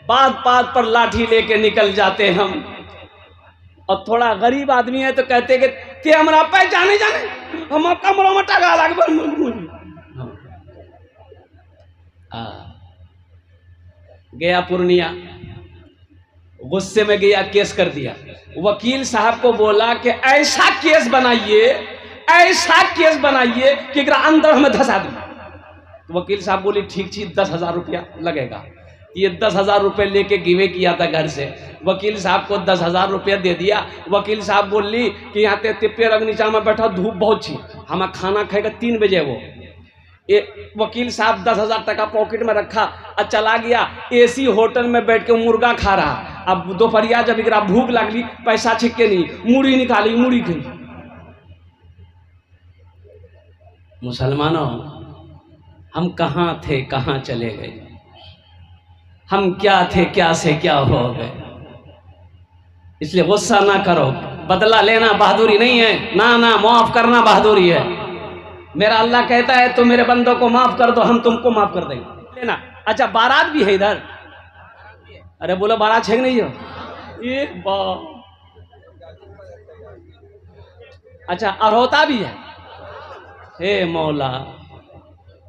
बात बात पर लाठी लेके निकल जाते हम। और थोड़ा गरीब आदमी है तो कहते कि ते हमरा पहचाने जाने हम कमरों में टगा लग गया पूर्णिया, गुस्से में गया, केस कर दिया। वकील साहब को बोला कि ऐसा केस बनाइए, ऐसा केस बनाइए कि अंदर हमें धसा दूं। तो वकील साहब बोले ठीक चीज 10,000 रुपया लगेगा। ये 10,000 रुपये लेके गिवे किया था घर से। वकील साहब को 10,000 रुपया दे दिया। वकील साहब बोली कि यहाँ ते पेड़ नीचा में बैठा, धूप बहुत छी, हमें खाना खाएगा 3 बजे। वो वकील साहब 10,000 टका पॉकेट में रखा और चला गया एसी होटल में बैठ के मुर्गा खा रहा। अब दोपहरिया जब इकरा भूख लगली, पैसा छिक्के नहीं, मुड़ी निकाली, मुड़ी खाई। मुसलमानों, हम कहाँ थे कहाँ चले गए, हम क्या थे क्या से क्या हो गए। इसलिए गुस्सा ना करो, बदला लेना बहादुरी नहीं है, ना ना, माफ करना बहादुरी है। मेरा अल्लाह कहता है तो मेरे बंदों को माफ कर दो, हम तुमको माफ कर देंगे, लेना। अच्छा, बारात भी है इधर? अरे बोलो, बारात है नहीं हो? एक बार अच्छा, अरहोता भी है। हे मौला,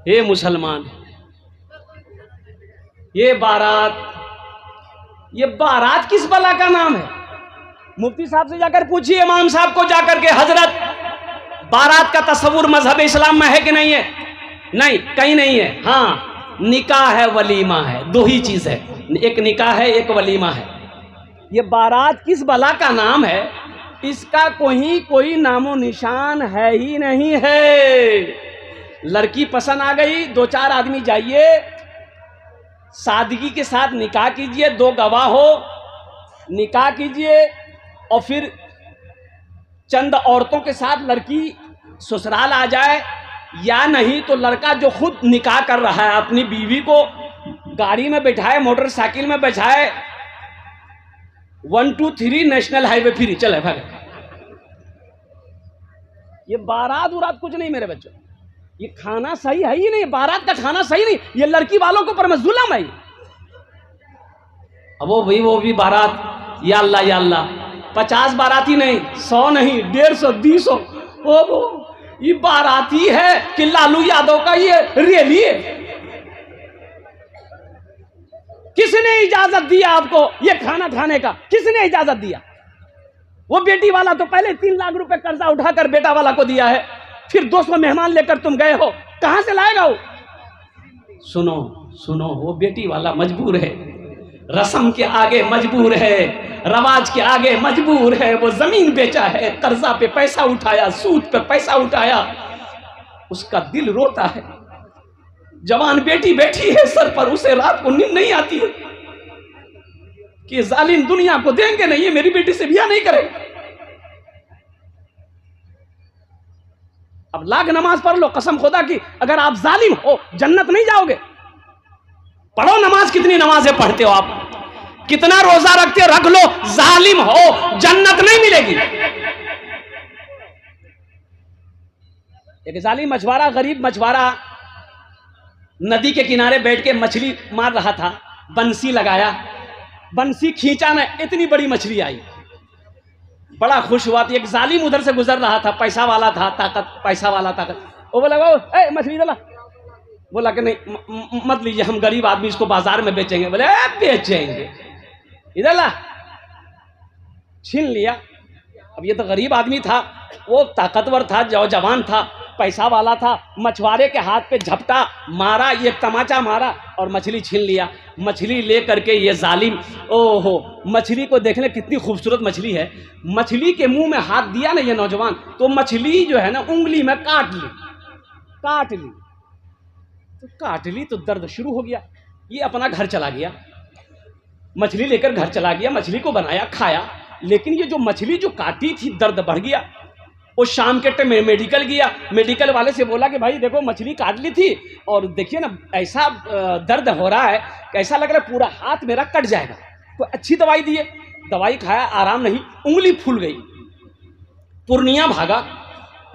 हे मुसलमान, ये बारात किस बला का नाम है? मुफ्ती साहब से जाकर पूछिए, इमाम साहब को जाकर के, हजरत बारात का तस्वुर मजहब इस्लाम में है कि नहीं है? नहीं, कहीं नहीं है। हाँ, निकाह है, वलीमा है, 2 ही चीज है, एक निकाह है, एक वलीमा है। ये बारात किस बला का नाम है? इसका कोई नामो निशान है ही नहीं है। लड़की पसंद आ गई, 2-4 आदमी जाइए, सादगी के साथ निकाह कीजिए, 2 गवाह हो, निकाह कीजिए, और फिर चंद औरतों के साथ लड़की ससुराल आ जाए। या नहीं तो लड़का जो खुद निकाह कर रहा है अपनी बीवी को गाड़ी में बैठाए, मोटरसाइकिल में बैठाए, 1 2 3 नेशनल हाईवे फ्री चले भागे। ये बारात उरात कुछ नहीं मेरे बच्चों, ये खाना सही है ही नहीं, बारात का खाना सही नहीं, ये लड़की वालों के ऊपर में जुल्म है। अब वो भी बारात, या अल्लाह या अल्लाह, 50 बाराती नहीं, 100 नहीं, 150 200, वो ये बाराती है कि लालू यादव का ये रैली है। किसने इजाजत दिया आपको ये खाना खाने का? किसने इजाजत दिया? वो बेटी वाला तो पहले 3 लाख रुपए कर्जा उठाकर बेटा वाला को दिया है, फिर 200 मेहमान लेकर तुम गए हो, कहां से लाएगा वो? सुनो सुनो, वो बेटी वाला मजबूर है, रस्म के आगे मजबूर है, रवाज के आगे मजबूर है। वो जमीन बेचा है, कर्जा पे पैसा उठाया, सूद पे पैसा उठाया, उसका दिल रोता है। जवान बेटी बैठी है सर पर, उसे रात को नींद नहीं आती है कि जालिम दुनिया को देंगे नहीं, ये मेरी बेटी से ब्याह नहीं करेगा। अब लाख नमाज पढ़ लो, कसम खुदा की, अगर आप जालिम हो जन्नत नहीं जाओगे। पढ़ो नमाज, कितनी नमाजें पढ़ते हो आप, कितना रोजा रखते हो, रख लो, जालिम हो जन्नत नहीं मिलेगी। एक जालिम मछुआरा, गरीब मछुआरा नदी के किनारे बैठ के मछली मार रहा था, बंसी लगाया, बंसी खींचा ना, इतनी बड़ी मछली आई, बड़ा खुश हुआ। एक जालिम उधर से गुजर रहा था, पैसा वाला था, ताकत, पैसा वाला ताकत, वो बोला ए मछली दला, बोला कि नहीं मत लीजिए, हम गरीब आदमी, इसको बाजार में बेचेंगे। बोले बेचेंगे, इधर ला, छीन लिया। अब ये तो गरीब आदमी था, वो ताकतवर था, जवान था, पैसा वाला था, मछुआरे के हाथ पे झपटा मारा, ये तमाचा मारा और मछली छीन लिया। मछली ले करके ये जालिम, ओहो, मछली को देखने कितनी खूबसूरत मछली है, मछली के मुंह में हाथ दिया ना ये नौजवान, तो मछली जो है ना उंगली में काट ली, तो काट ली तो दर्द शुरू हो गया। ये अपना घर चला गया, मछली लेकर घर चला गया, मछली को बनाया, खाया, लेकिन ये जो मछली जो काटी थी, दर्द बढ़ गया। वो शाम के टाइम मेडिकल गया, मेडिकल वाले से बोला कि भाई देखो मछली काट ली थी और देखिए ना ऐसा दर्द हो रहा है, ऐसा लग रहा है पूरा हाथ मेरा कट जाएगा। तो अच्छी दवाई दिए, दवाई खाया, आराम नहीं, उंगली फूल गई। पूर्णिया भागा,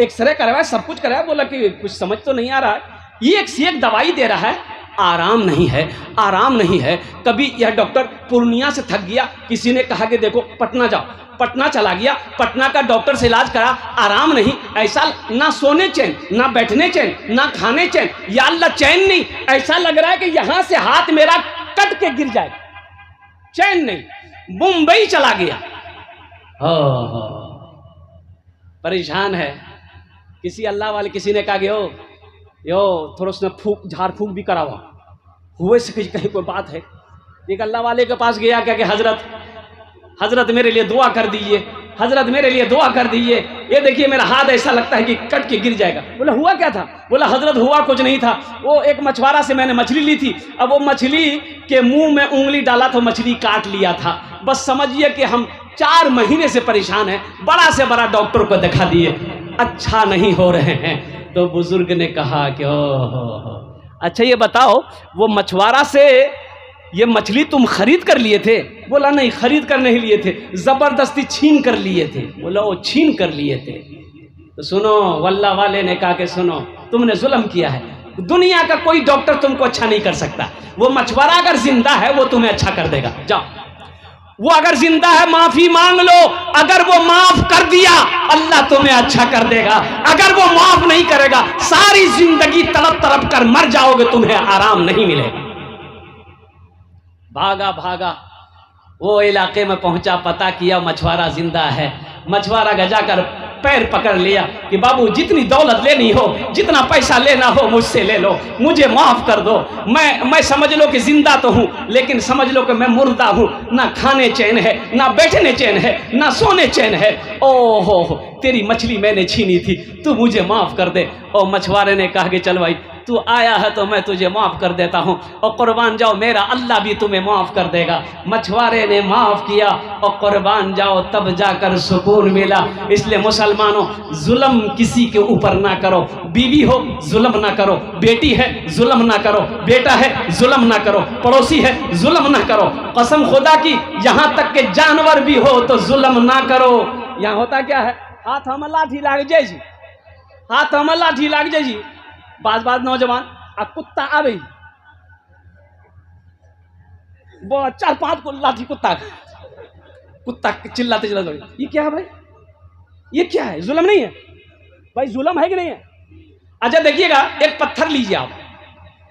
एक्सरे करवाया, सब कुछ कराया, बोला कि कुछ समझ तो नहीं आ रहा है। ये एक से एक दवाई दे रहा है, आराम नहीं है, आराम नहीं है। कभी यह डॉक्टर पूर्णिया से थक गया, किसी ने कहा कि देखो पटना जाओ, पटना चला गया, पटना का डॉक्टर से इलाज करा, आराम नहीं। ऐसा ना सोने चैन, ना बैठने चैन, ना खाने चैन, या अल्लाह चैन नहीं। ऐसा लग रहा है कि यहां से हाथ मेरा कट के गिर जाए, चैन नहीं। मुंबई चला गया, हो परेशान है। किसी अल्लाह वाले किसी ने कहा कि यो थोड़ा उसने फूक झाड़ फूक भी करावा, हुए से कहीं कोई बात है। एक अल्लाह वाले के पास गया, क्या कि हजरत मेरे लिए दुआ कर दीजिए, हजरत मेरे लिए दुआ कर दीजिए, ये देखिए मेरा हाथ ऐसा लगता है कि कट के गिर जाएगा। बोला हुआ क्या था? बोला हजरत हुआ कुछ नहीं था, वो एक मछुआरा से मैंने मछली ली थी, अब वो मछली के मुंह में उंगली डाला तो मछली काट लिया था। बस समझिए कि हम 4 महीने से परेशान हैं, बड़ा से बड़ा डॉक्टर को दिखा दिए, अच्छा नहीं हो रहे हैं। तो बुजुर्ग ने कहा कि ओहो, अच्छा ये बताओ वो मछुआरा से ये मछली तुम खरीद कर लिए थे? बोला नहीं, खरीद कर नहीं लिए थे, जबरदस्ती छीन कर लिए थे। बोला वो छीन कर लिए थे। तो सुनो, वल्लाह वाले ने कहा कि सुनो, तुमने जुल्म किया है, दुनिया का कोई डॉक्टर तुमको अच्छा नहीं कर सकता। वो मछुआरा अगर जिंदा है वो तुम्हें अच्छा कर देगा, जाओ। वो अगर जिंदा है माफी मांग लो, अगर वो माफ कर दिया अल्लाह तुम्हें अच्छा कर देगा। अगर वो माफ नहीं करेगा सारी जिंदगी तड़प तड़प कर मर जाओगे, तुम्हें आराम नहीं मिलेगा। भागा भागा वो इलाके में पहुंचा, पता किया मछुआरा जिंदा है। मछुआरा गजा कर पैर पकड़ लिया कि बाबू जितनी दौलत लेनी हो, जितना पैसा लेना हो मुझसे ले लो, मुझे माफ कर दो। मैं समझ लो कि जिंदा तो हूँ, लेकिन समझ लो कि मैं मुर्दा हूँ। ना खाने चैन है, ना बैठने चैन है, ना सोने चैन है। ओहो, तेरी मछली मैंने छीनी थी, तू मुझे माफ कर दे। और मछुआरे ने कहा कि चल भाई तू आया है तो मैं तुझे माफ कर देता हूँ, और कुर्बान जाओ मेरा अल्लाह भी तुम्हें माफ कर देगा। मछुआरे ने माफ किया और कुर्बान जाओ, तब जाकर सुकून मिला। इसलिए मुसलमानों, जुल्म किसी के ऊपर ना करो। बीवी हो जुल्म ना करो, बेटी है जुल्म ना करो, बेटा है जुल्म ना करो, पड़ोसी है जुल्म ना करो। कसम खुदा की, यहाँ तक के जानवर भी हो तो जुल्म ना करो। यहाँ होता क्या है, हाथ हम लाठी लाग जाए जी, हाथ हम लाठी लाग जाए जी। बाज नौजवान आ कुत्ता आवे, वो 4-5 को लाठी कुत्ता चिल्लाते ये क्या है भाई, ये क्या है? जुल्म नहीं है भाई, जुल्म है कि नहीं है? अच्छा देखिएगा, एक पत्थर लीजिए आप,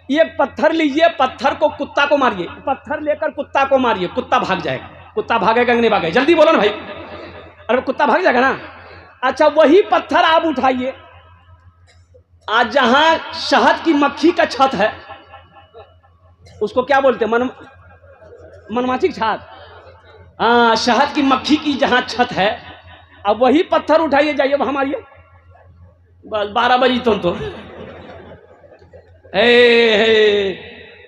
ये पत्थर लीजिए, पत्थर को कुत्ता को मारिए, पत्थर लेकर कुत्ता को मारिए, कुत्ता भाग जाएगा। कुत्ता भागेगा कि नहीं भागेगा? जल्दी बोलो ना भाई। अरे कुत्ता भाग जाएगा ना। अच्छा वही पत्थर आप उठाइए, आज जहां शहद की मक्खी का छत है, उसको क्या बोलते हैं? मनमाछी छत। हाँ, शहद की मक्खी की जहां छत है, अब वही पत्थर उठाइए, जाइए वहां मारिए, बस 12 बजी तो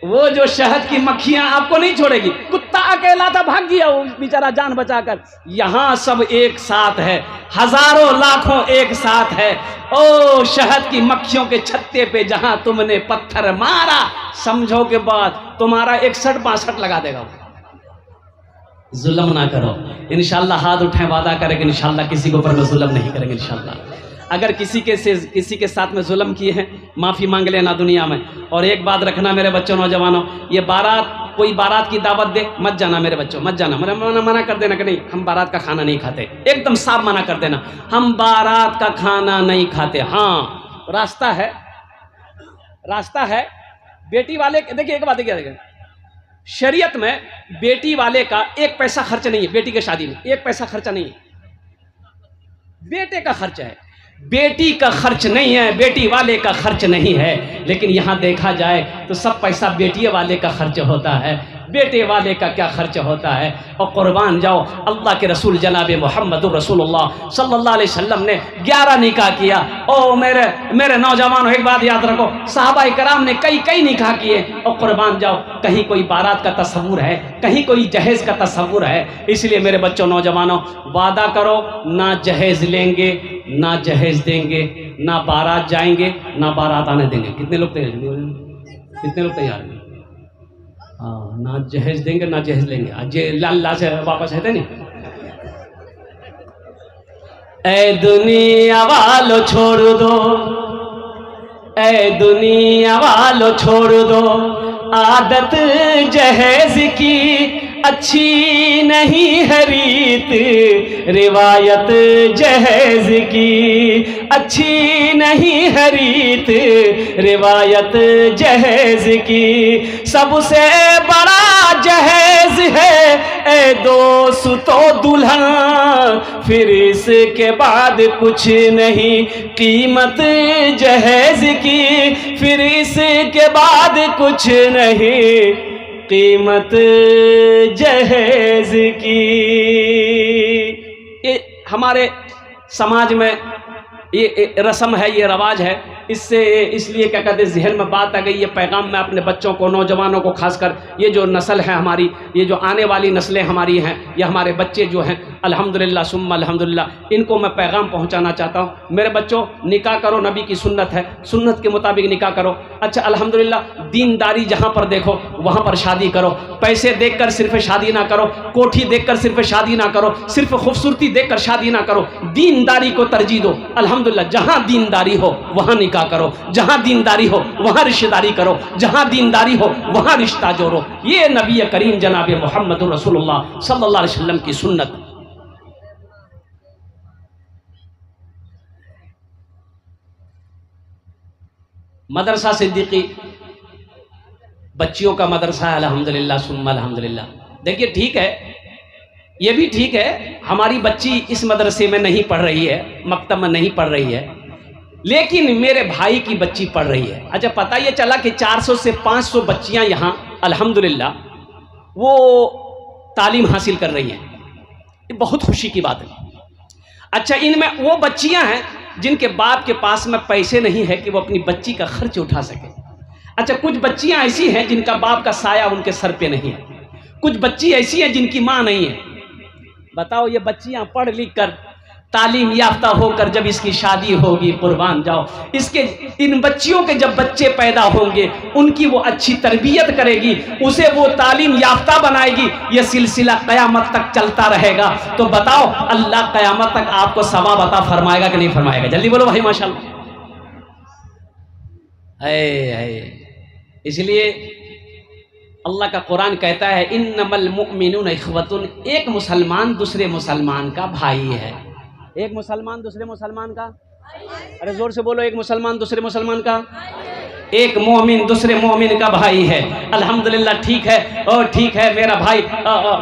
वो जो शहद की मक्खियां आपको नहीं छोड़ेगी। कुत्ता अकेला था, भाग गया वो बेचारा जान बचाकर। यहां सब एक साथ है, हजारों लाखों एक साथ है। ओ शहद की मक्खियों के छत्ते पे जहां तुमने पत्थर मारा, समझो के बाद तुम्हारा 61-62 लगा देगा। जुल्म ना करो, इंशाल्लाह। हाथ उठाएं, वादा करेंगे इंशाल्लाह किसी के ऊपर में जुल्म नहीं करेंगे इंशाल्लाह। अगर किसी के साथ में जुल्म किए हैं, माफ़ी मांग लेना दुनिया में। और एक बात रखना मेरे बच्चों, नौजवानों, ये बारात, कोई बारात की दावत दे, मत जाना मेरे बच्चों, मत जाना। मना कर देना कि नहीं, हम बारात का खाना नहीं खाते, एकदम साफ मना कर देना, हम बारात का खाना नहीं खाते। हाँ, रास्ता है बेटी वाले। देखिए एक बात देखिए, शरीयत में बेटी वाले का 1 पैसा खर्च नहीं है, बेटी की शादी में 1 पैसा खर्चा नहीं है, बेटे का खर्च है। बेटी का खर्च नहीं है, बेटी वाले का खर्च नहीं है। लेकिन यहाँ देखा जाए तो सब पैसा बेटी वाले का खर्च होता है, बेटे वाले का क्या खर्च होता है। और कुर्बान जाओ, अल्लाह के रसूल जनाब मोहम्मद रसूलुल्लाह सल्लल्लाहु अलैहि वसल्लम ने 11 निकाह किया। ओ मेरे नौजवानों, एक बात याद रखो, सहाबा कराम ने कई निकाह किए। और कुर्बान जाओ, कहीं कोई बारात का तस्वुर है, कहीं कोई जहेज का तस्वुर है। इसलिए मेरे बच्चों, नौजवानों, वादा करो, ना जहेज लेंगे, ना जहेज देंगे, ना बारात जाएंगे, ना बारात आने देंगे। कितने लोग तैयार हैं? हाँ, ना जहेज देंगे, ना जहेज लेंगे। आज लाल से वापस है नहीं। ए दुनिया वालों छोड़ दो, ऐ दुनिया वालों छोड़ दो आदत जहेज की, अच्छी नहीं है रीत रिवायत जहेज की, अच्छी नहीं है रीत रिवायत जहेज की। सबसे बड़ा जहेज है ए दोस्तों दुल्हन, फिर इसके बाद कुछ नहीं कीमत जहेज की, फिर इसके बाद कुछ नहीं कीमत जहेज की। ये हमारे समाज में ये रस्म है, ये रवाज है। इससे इसलिए क्या कहते हैं जहन में बात आ गई, ये पैगाम मैं अपने बच्चों को, नौजवानों को, खासकर ये जो नस्ल है हमारी, ये जो आने वाली नस्लें हमारी हैं, ये हमारे बच्चे जो हैं अल्हम्दुलिल्लाह सुम्मा अल्हम्दुलिल्लाह, इनको मैं पैगाम पहुंचाना चाहता हूं। मेरे बच्चों, निकाह करो, नबी की सुन्नत है, सुन्नत के मुताबिक निकाह करो। अच्छा अल्हम्दुलिल्लाह दीनदारी जहां पर देखो वहां पर शादी करो। पैसे देखकर सिर्फ शादी ना करो, कोठी देखकर सिर्फ शादी ना करो, सिर्फ खूबसूरती देखकर शादी ना करो, दीनदारी को तरजीह दो। अल्हम्दुलिल्लाह जहां दीनदारी हो वहां निकाह करो, जहां दीनदारी हो वहां रिश्तेदारी करो, जहां दीनदारी हो वहां रिश्ता जोड़ो। ये नबी करीम जनाब मोहम्मद रसूलुल्लाह सल्लल्लाहु अलैहि वसल्लम की सुन्नत। मदरसा सिद्दीकी बच्चियों का मदरसा है अल्हम्दुलिल्लाह सुम्मा अल्हम्दुलिल्लाह। देखिए ठीक है, ये भी ठीक है, हमारी बच्ची इस मदरसे में नहीं पढ़ रही है, मकतब में नहीं पढ़ रही है, लेकिन मेरे भाई की बच्ची पढ़ रही है। अच्छा पता ये चला कि 400 से 500 बच्चियां यहाँ अल्हम्दुलिल्लाह वो तालीम हासिल कर रही हैं। ये बहुत खुशी की बात है। अच्छा इनमें वो बच्चियां हैं जिनके बाप के पास में पैसे नहीं है कि वो अपनी बच्ची का खर्च उठा सके। अच्छा कुछ बच्चियां ऐसी हैं जिनका बाप का साया उनके सर पे नहीं है, कुछ बच्ची ऐसी हैं जिनकी माँ नहीं है। बताओ ये बच्चियां पढ़ लिख कर तालीम याफ्ता होकर जब इसकी शादी होगी, कुर्बान जाओ, इसके इन बच्चियों के जब बच्चे पैदा होंगे उनकी वो अच्छी तरबियत करेगी, उसे वो तालीम याफ्ता बनाएगी, ये सिलसिला क़यामत तक चलता रहेगा। तो बताओ अल्लाह क़यामत तक आपको सवाब अता फरमाएगा कि नहीं फरमाएगा? जल्दी बोलो भाई माशाल्लाह। इसलिए अल्लाह का कुरान कहता है इन्नमल मुअमिनूना इख्वतुन, एक मुसलमान दूसरे मुसलमान का भाई है। एक मुसलमान दूसरे मुसलमान का, अरे जोर से बोलो, एक मुसलमान दूसरे मुसलमान का, एक मोमिन दूसरे मोमिन का भाई है। अल्हम्दुलिल्लाह ठीक है, और ठीक है मेरा भाई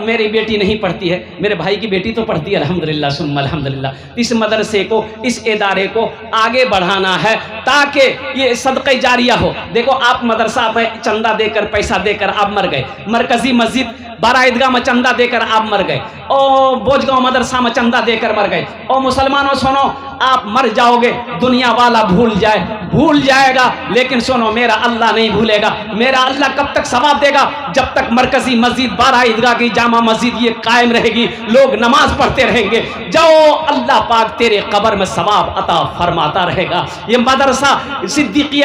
मेरी बेटी नहीं पढ़ती है, मेरे भाई की बेटी तो पढ़ती है अल्हम्दुलिल्लाह सुम्मा अल्हम्दुलिल्लाह। इस मदरसे को, इस इदारे को आगे बढ़ाना है ताकि ये सदक़े जारिया हो। देखो आप मदरसा में चंदा देकर, पैसा देकर आप मर गए, मरकजी मस्जिद बारा ईदगाह में चंदा देकर आप मर गए, और बोझगांव मदरसा में चंदा देकर मर गए। और मुसलमानों सुनो, आप मर जाओगे, दुनिया वाला भूल जाएगा, लेकिन सुनो मेरा अल्लाह नहीं भूलेगा। मेरा अल्लाह कब तक सवाब देगा? जब तक मरकजी मस्जिद बारा ईदगाह की जामा मस्जिद ये कायम रहेगी, लोग नमाज पढ़ते रहेंगे, जाओ अल्लाह पाक तेरे कब्र में सवाब अता फरमाता रहेगा। ये मदरसा सिद्दीकी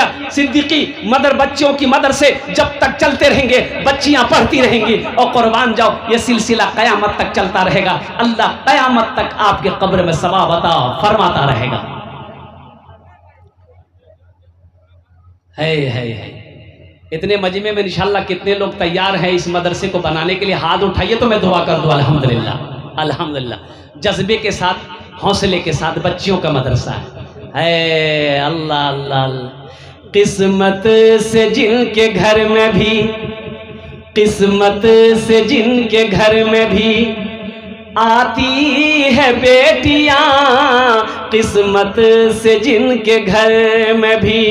बच्चियों की मदरसे जब तक चलते रहेंगे, बच्चियां पढ़ती रहेंगी, और कुर्बान जाओ ये सिलसिला क़यामत तक चलता रहेगा। अल्लाह क़यामत तक आपके कब्र में सवाब अता फरमाता रहेगा। है इतने मजमे में इंशाअल्लाह कितने लोग तैयार हैं इस मदरसे को बनाने के लिए? हाथ उठाइए तो मैं दुआ कर दूं। अल्हम्दुलिल्लाह अल्हम्दुलिल्लाह, जज्बे के साथ, हौसले के साथ बच्चियों का मदरसा है। अल्लाह अल्लाह अल्लाह। किस्मत से जिनके घर में भी, किस्मत से जिनके घर में भी आती है बेटियां, किस्मत से जिनके घर में भी,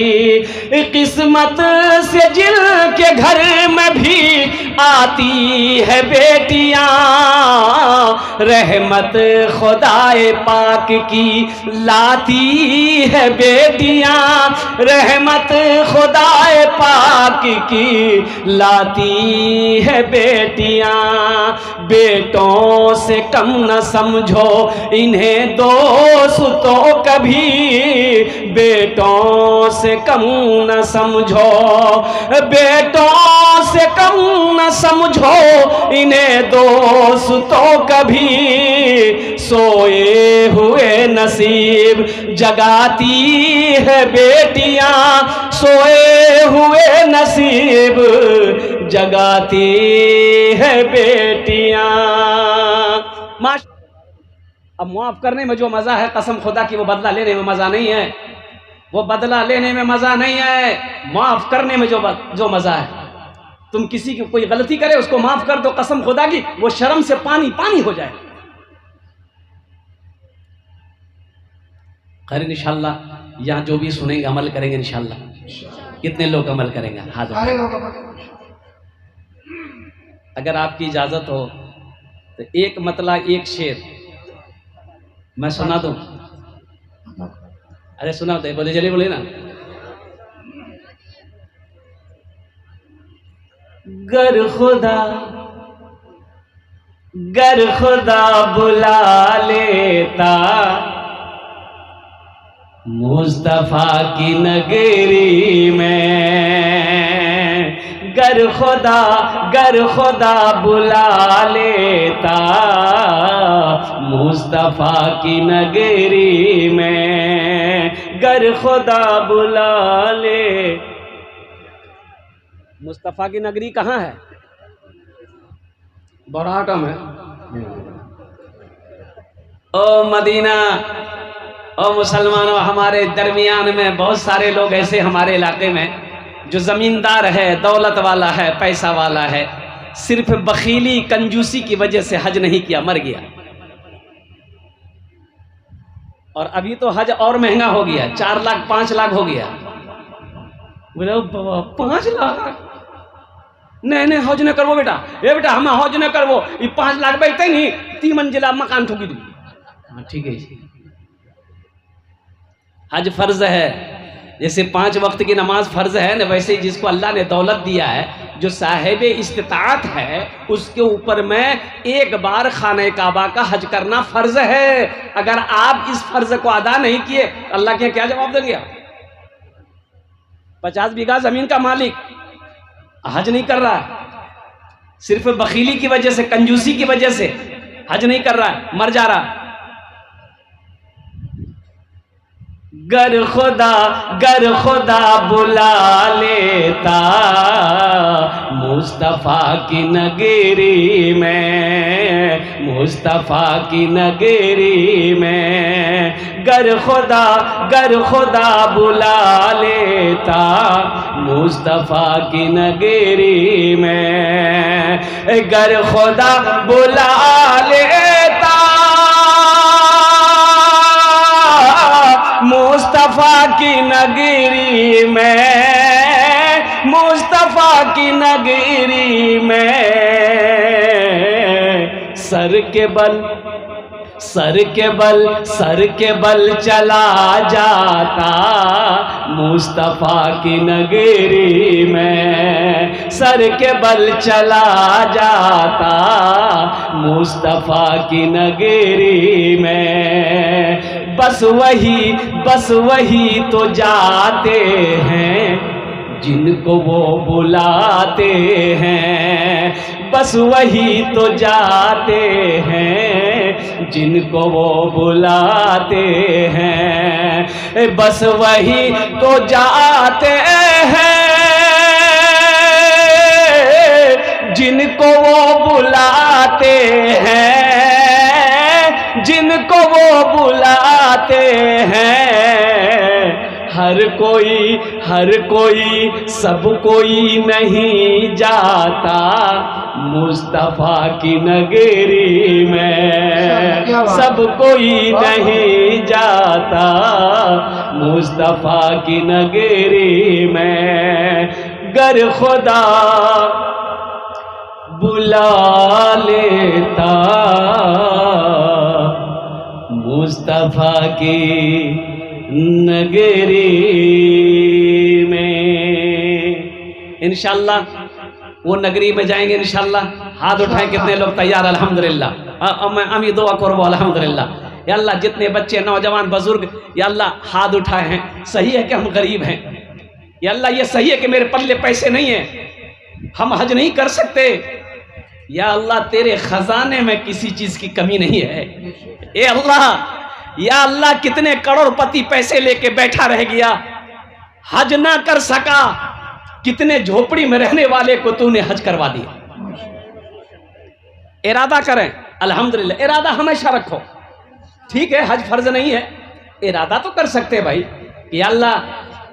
किस्मत से जिनके घर में भी आती है बेटियां, रहमत खुदाए पाक की लाती है बेटियां, रहमत खुदाए पाक की लाती है बेटियां। बेटों से कम न समझो इन्हें दोस्तों तो कभी बेटों से कम न समझो, बेटों से कम न समझो इन्हें दोस्तों कभी, सोए हुए नसीब जगाती है बेटियां, सोए हुए नसीब जगाती है बेटियां। अब मुआफ करने में जो मजा है कसम खुदा की वो बदला लेने में मजा नहीं है, वो बदला लेने में मजा नहीं है, माफ करने में जो मजा है। तुम किसी की कोई गलती करे उसको माफ कर दो, कसम खुदा की वो शर्म से पानी पानी हो जाए। खैर इंशाल्लाह यहाँ जो भी सुनेंगे अमल करेंगे इंशाल्लाह। कितने लोग अमल करेंगे? हाथ अगर आपकी इजाजत हो तो एक मतला एक शेर मैं सुना दूं। अरे सुना दे, बोले जल्दी बोले ना। गर खुदा बुला लेता मुस्तफा की नगरी में, गर खुदा बुला लेता मुस्तफा की नगरी में, गर खुदा बुला ले। मुस्तफा की नगरी कहाँ है? बराटा में। ओ मदीना, ओ मुसलमानों, हमारे दरमियान में बहुत सारे लोग ऐसे हमारे इलाके में जो जमींदार है, दौलत वाला है, पैसा वाला है, सिर्फ बखीली कंजूसी की वजह से हज नहीं किया, मर गया। और अभी तो हज और महंगा हो गया, 4 लाख 5 लाख हो गया। बोले 5 लाख नहीं हज न करवो बेटा, ये बेटा हम हज न करवो, ये 5 लाख बैठते नहीं 3 मंजिला मकान ठोकी दी। हाँ ठीक है, हज फर्ज है, जैसे 5 वक्त की नमाज फर्ज है ना, वैसे जिसको अल्लाह ने दौलत दिया है, जो साहिब इस्तिताअत है, उसके ऊपर में एक बार खाने काबा का हज करना फर्ज है। अगर आप इस फर्ज को अदा नहीं किए अल्लाह के क्या जवाब देंगे? 50 बीघा जमीन का मालिक हज नहीं कर रहा है, सिर्फ बखीली की वजह से, कंजूसी की वजह से हज नहीं कर रहा है, मर जा रहा। गर खुदा बुला लेता मुस्तफा की नगरी में, मुस्तफा की नगरी में, गर खुदा बुला लेता मुस्तफा की नगरी में, गर खुदा बुला लेता मुस्तफा की नगरी में, मुस्तफा की नगरी में, सर के बल चला जाता मुस्तफा की नगरी में, सर के बल चला जाता मुस्तफा की नगरी में। बस वही तो जाते हैं जिनको वो बुलाते हैं, बस वही तो जाते हैं जिनको वो बुलाते हैं, बस वही तो जाते हैं जिनको वो बुलाते हैं, जिनको वो बुलाते हैं। हर कोई सब कोई नहीं जाता मुस्तफा की नगरी में, सब कोई नहीं जाता मुस्तफा की नगरी में। गर खुदा बुला लेता मुस्तफा की नगरी में। इंशाल्लाह वो नगरी में जाएंगे इंशाल्लाह। हाथ उठाएं कितने लोग तैयार? अल्हम्दुलिल्लाह। मैं दुआ करबो अल्हम्दुलिल्लाह। या अल्लाह जितने बच्चे नौजवान बुजुर्ग या अल्लाह हाथ उठाए हैं, सही है कि हम गरीब हैं, या अल्लाह ये सही है कि मेरे पल्ले पैसे नहीं है, हम हज नहीं कर सकते, या अल्लाह तेरे खजाने में किसी चीज की कमी नहीं है। ए अल्लाह, या अल्लाह कितने करोड़पति पैसे लेके बैठा रह गया, हज ना कर सका, कितने झोपड़ी में रहने वाले को तूने हज करवा दिया। इरादा करें, अल्हम्दुलिल्लाह, इरादा हमेशा रखो। ठीक है, हज फर्ज नहीं है, इरादा तो कर सकते हैं भाई कि अल्लाह,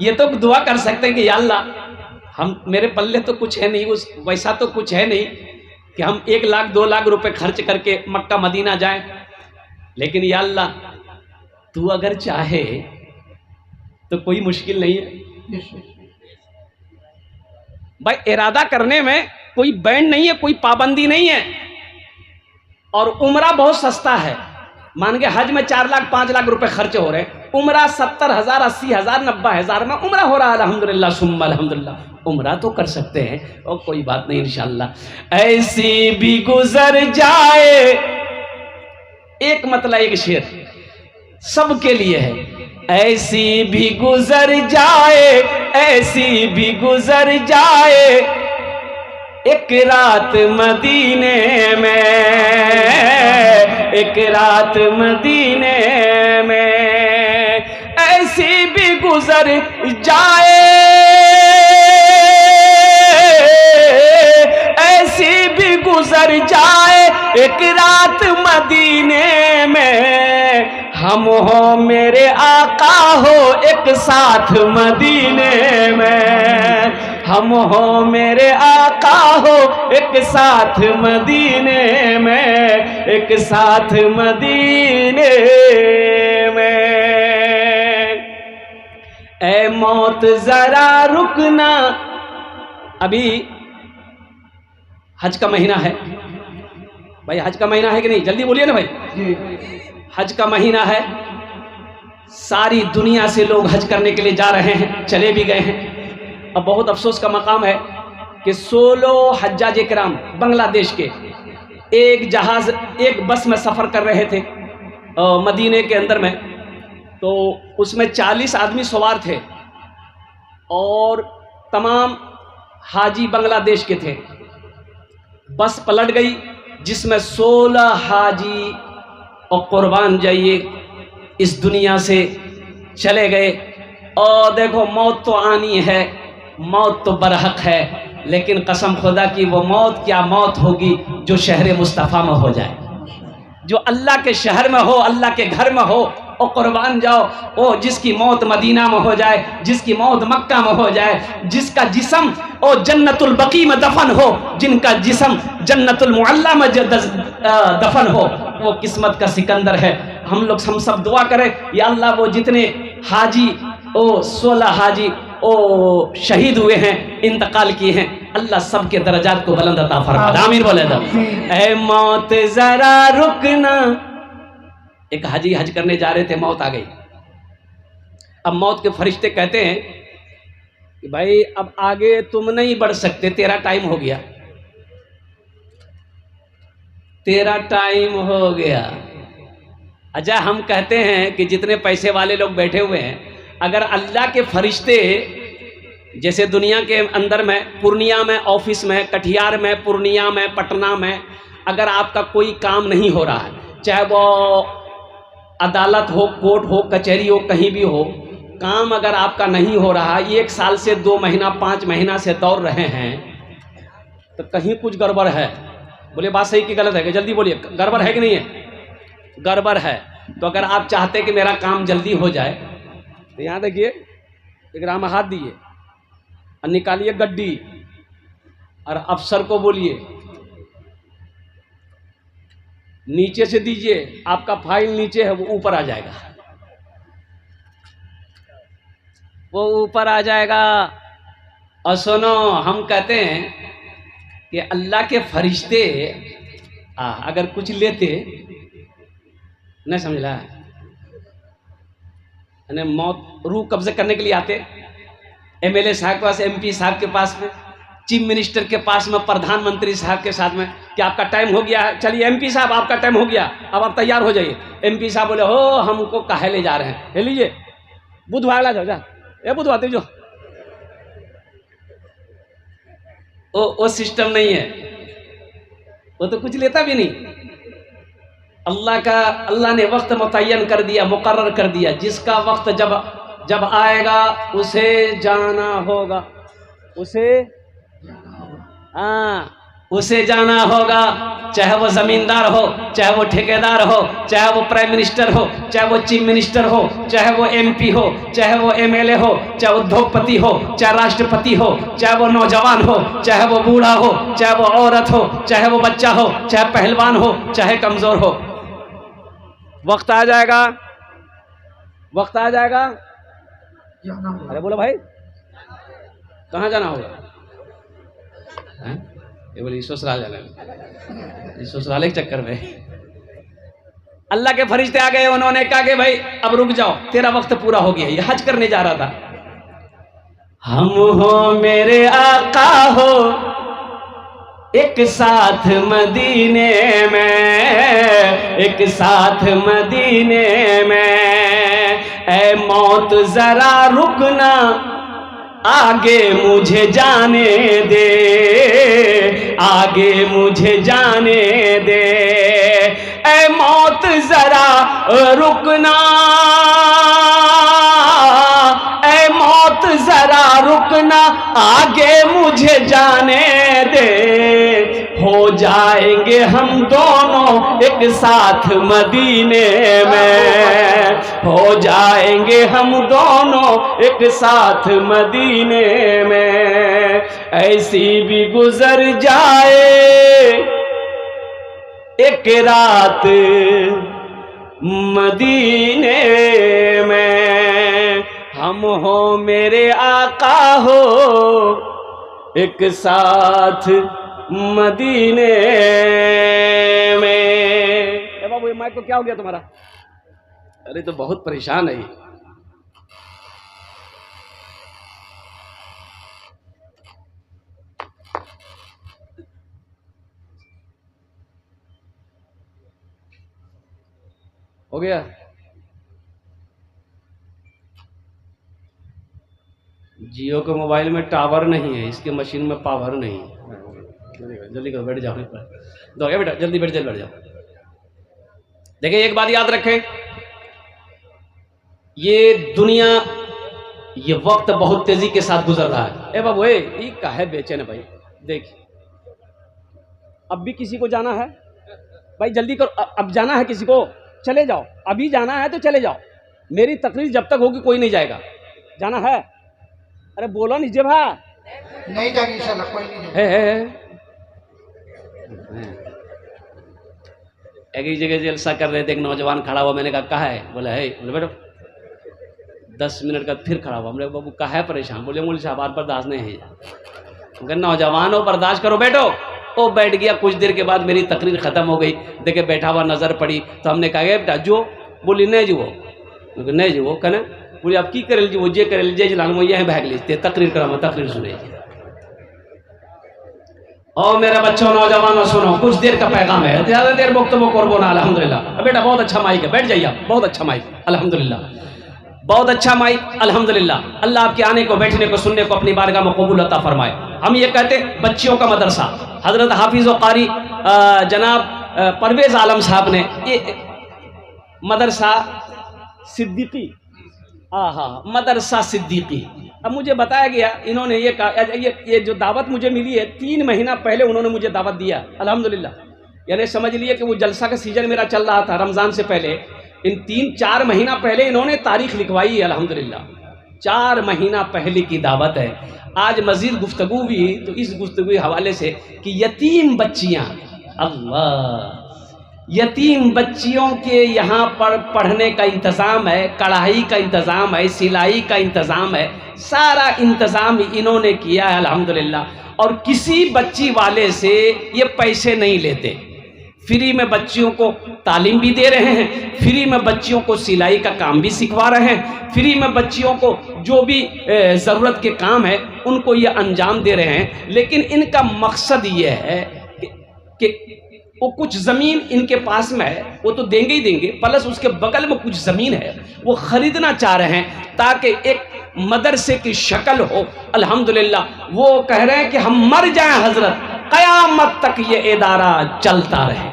ये तो दुआ कर सकते हैं कि या अल्लाह हम, मेरे पल्ले तो कुछ है नहीं, उस वैसा तो कुछ है नहीं कि हम 1 लाख 2 लाख रुपए खर्च करके मक्का मदीना जाएं, लेकिन या अल्लाह तू अगर चाहे तो कोई मुश्किल नहीं है भाई। इरादा करने में कोई बैंड नहीं है, कोई पाबंदी नहीं है। और उम्रा बहुत सस्ता है। मान के हज में 4 लाख 5 लाख रुपए खर्च हो रहे हैं, उम्रा 70,000 80,000 90,000 में उम्रा हो रहा है। अल्हम्दुलिल्लाह सुम्मा अल्हम्दुलिल्लाह, उम्रा तो कर सकते हैं और कोई बात नहीं इंशाअल्लाह। ऐसी भी गुजर जाए, एक मतलब एक शेर सबके लिए है। ऐसी भी गुजर जाए, ऐसी भी गुजर जाए एक रात मदीने में, एक रात मदीने में, ऐसी भी गुजर जाए, ऐसी भी गुजर जाए एक रात मदीने में, हम हो मेरे आका हो एक साथ मदीने में, हम हो मेरे आका हो एक साथ मदीने में, एक साथ मदीने में। ऐ मौत जरा रुकना, अभी हज का महीना है भाई, हज का महीना है कि नहीं, जल्दी बोलिए ना भाई। हज का महीना है, सारी दुनिया से लोग हज करने के लिए जा रहे हैं, चले भी गए हैं। अब बहुत अफसोस का मकाम है कि 16 हज्जाज किराम बांग्लादेश के एक जहाज, एक बस में सफ़र कर रहे थे मदीने के अंदर में, तो उसमें 40 आदमी सवार थे और तमाम हाजी बांग्लादेश के थे। बस पलट गई जिसमें 16 हाजी और कुर्बान जाइए इस दुनिया से चले गए। और देखो मौत तो आनी है, मौत तो बरहक है, लेकिन कसम खुदा की वो मौत क्या मौत होगी जो शहर मुस्तफ़ा में हो जाए, जो अल्लाह के शहर में हो, अल्लाह के घर में हो और कुर्बान जाओ। ओ जिसकी मौत मदीना में हो जाए, जिसकी मौत मक्का में हो जाए, जिसका जिस्म ओ जन्नतुल बकी में दफन हो, जिनका जिस्म जन्नतुल मुअल्ला में दफन हो, वो किस्मत का सिकंदर है। हम लोग हम सब दुआ करें, या अल्लाह वो जितने हाजी, ओ 16 हाजी ओ शहीद हुए हैं, इंतकाल किए हैं, अल्लाह सबके दर्जात को बुलंद अता फरमा। आमीन बोले दो। ऐ मौत जरा रुकना, एक हाजी हज करने जा रहे थे, मौत आ गई। अब मौत के फरिश्ते कहते हैं कि भाई अब आगे तुम नहीं बढ़ सकते, तेरा टाइम हो गया, तेरा टाइम हो गया। अच्छा, हम कहते हैं कि जितने पैसे वाले लोग बैठे हुए हैं, अगर अल्लाह के फरिश्ते जैसे दुनिया के अंदर में, पूर्णिया में ऑफिस में, कटिहार में, पूर्णिया में, पटना में, अगर आपका कोई काम नहीं हो रहा है, चाहे वो अदालत हो, कोर्ट हो, कचहरी हो, कहीं भी हो, काम अगर आपका नहीं हो रहा, 1 साल से 2 महीना 5 महीना से दौड़ रहे हैं, तो कहीं कुछ गड़बड़ है। बोले बात सही कि गलत है? जल्दी बोलिए, गड़बड़ है कि नहीं है? गड़बड़ है। तो अगर आप चाहते हैं कि मेरा काम जल्दी हो जाए, तो यहाँ देखिए, एक राम हाथ दिए और निकालिए गड्डी और अफसर को बोलिए नीचे से दीजिए, आपका फाइल नीचे है, वो ऊपर आ जाएगा, वो ऊपर आ जाएगा। और सुनो, हम कहते हैं कि अल्लाह के फरिश्ते अगर कुछ लेते, नहीं समझ रहा है, मौत रूह कब्जे करने के लिए आते, एमएलए साहब के पास, एमपी साहब के पास में, चीफ मिनिस्टर के पास में, प्रधानमंत्री साहब के साथ में कि आपका टाइम हो गया है, चलिए एमपी साहब आपका टाइम हो गया, अब आप तैयार हो जाइए। एमपी साहब बोले, हो हमको काहे ले जा रहे हैं, ले लीजिए बुधवार ला जाओ, जा ए बुधवार जो। वो सिस्टम नहीं है, वो तो कुछ लेता भी नहीं। अल्लाह ने वक्त मुतय्यन कर दिया, मुकर्रर कर दिया, जिसका वक्त जब आएगा उसे जाना होगा, उसे जाना होगा। चाहे वो जमींदार हो, चाहे वो ठेकेदार हो, चाहे वो प्राइम मिनिस्टर हो, चाहे वो चीफ मिनिस्टर हो, चाहे वो एमपी हो, चाहे वो एमएलए हो, चाहे उद्योगपति हो, चाहे राष्ट्रपति हो, चाहे वो नौजवान हो, चाहे वो बूढ़ा हो, चाहे वो औरत हो, चाहे वो बच्चा हो, चाहे पहलवान हो, चाहे कमजोर हो, वक्त आ जाएगा, वक्त आ जाएगा। अरे बोलो भाई, कहाँ जाना होगा? ये बोली ससुराल जाना है, ससुराल के चक्कर में अल्लाह के फरिश्ते आ गए, उन्होंने कहा कि भाई अब रुक जाओ, तेरा वक्त पूरा हो गया। ये हज करने जा रहा था। हम हो मेरे आका हो एक साथ मदीने में, एक साथ मदीने में, ऐ मौत जरा रुकना आगे मुझे जाने दे, आगे मुझे जाने दे, ऐ मौत जरा रुकना, ऐ मौत जरा रुकना आगे मुझे जाने दे, हो जाएंगे हम दोनों एक साथ मदीने में, हो जाएंगे हम दोनों एक साथ मदीने में, ऐसी भी गुजर जाए एक रात मदीने में, हम हो मेरे आका हो एक साथ मदीने में। बाबू ये माइक को क्या हो गया तुम्हारा? अरे तो बहुत परेशान है। हो गया? जियो के मोबाइल में टावर नहीं है, इसके मशीन में पावर नहीं है। जल्दी करो, बैठ जाओ, दो बेटा जल्दी बैठ जाओ। देखिए एक बात याद रखें, ये दुनिया, ये वक्त बहुत तेजी के साथ गुजर रहा है। ए बाबू ये काहे बेचैन है भाई? देख अब भी किसी को जाना है भाई, जल्दी करो, अब जाना है किसी को, चले जाओ, अभी जाना है तो चले जाओ। मेरी तकरीर जब तक होगी कोई नहीं जाएगा। जाना है? अरे बोलो नीचे भाई, नहीं जाएगी इंशाल्लाह, कोई नहीं जाएगा। एक ही जगह जलसा कर रहे थे, एक नौजवान खड़ा हुआ, मैंने कहा है? बोला है। बोले बेटो 10 मिनट का फिर खड़ा हुआ। हमने बाबू कहा है परेशान? बोले मौलवी साहब आप बर्दाश्त नहीं है। नौजवान हो बर्दाश्त करो बैठो। वो बैठ गया। कुछ देर के बाद मेरी तकरीर खत्म हो गई। देखे बैठा हुआ नजर पड़ी तो हमने कहा बेटा जो, बोली नहीं जी वो, नहीं जी वो कहना, बोली आप की करे वो जे करे जे लाल मैं यह भाग लीजिए तकरीर करा, तकरीर सुने। और मेरे बच्चों नौजवानों सुनो, कुछ देर का पैगाम है, ज़्यादा देर वक्तव्य करबो ना। अल्हम्दुलिल्लाह बेटा बहुत अच्छा माइक है, बैठ जाइए, बहुत अच्छा माइक, अल्हम्दुलिल्लाह बहुत अच्छा माइक, अल्हम्दुलिल्लाह। अल्लाह आपके आने को, बैठने को, सुनने को अपनी बारगाह में कबूल अता फरमाए। हम ये कहते बच्चियों का मदरसा, हजरत हाफिज व कारी जनाब परवेज आलम साहब ने ये मदरसा सिद्दीकी, मदरसा सिद्दीकी। अब मुझे बताया गया, इन्होंने ये कहा, ये जो दावत मुझे मिली है 3 महीना पहले उन्होंने मुझे दावत दिया, अल्हम्दुलिल्लाह। यानी समझ लिए कि वो जलसा का सीजन मेरा चल रहा था रमज़ान से पहले, इन 3-4 महीना पहले इन्होंने तारीख लिखवाई है, अल्हम्दुलिल्लाह 4 महीना पहले की दावत है। आज मज़ीद गुफ्तगू भी, तो इस गुफ्तगू के हवाले से कि यतीम बच्चियाँ, अल्लाह, यतीम बच्चियों के यहाँ पर पढ़ने का इंतज़ाम है, कढ़ाई का इंतज़ाम है, सिलाई का इंतज़ाम है, सारा इंतज़ाम इन्होंने किया है अल्हम्दुलिल्लाह। और किसी बच्ची वाले से ये पैसे नहीं लेते। फ्री में बच्चियों को तालीम भी दे रहे हैं, फ्री में बच्चियों को सिलाई का काम भी सिखवा रहे हैं, फ्री में बच्चियों को जो भी ज़रूरत के काम है उनको ये अंजाम दे रहे हैं। लेकिन इनका मकसद ये है कि वो कुछ ज़मीन इनके पास में है, वो तो देंगे ही देंगे, प्लस उसके बगल में कुछ ज़मीन है वो ख़रीदना चाह रहे हैं ताकि एक मदरसे की शक्ल हो। अल्हम्दुलिल्लाह वो कह रहे हैं कि हम मर जाएं हजरत, क़यामत तक ये इदारा चलता रहे।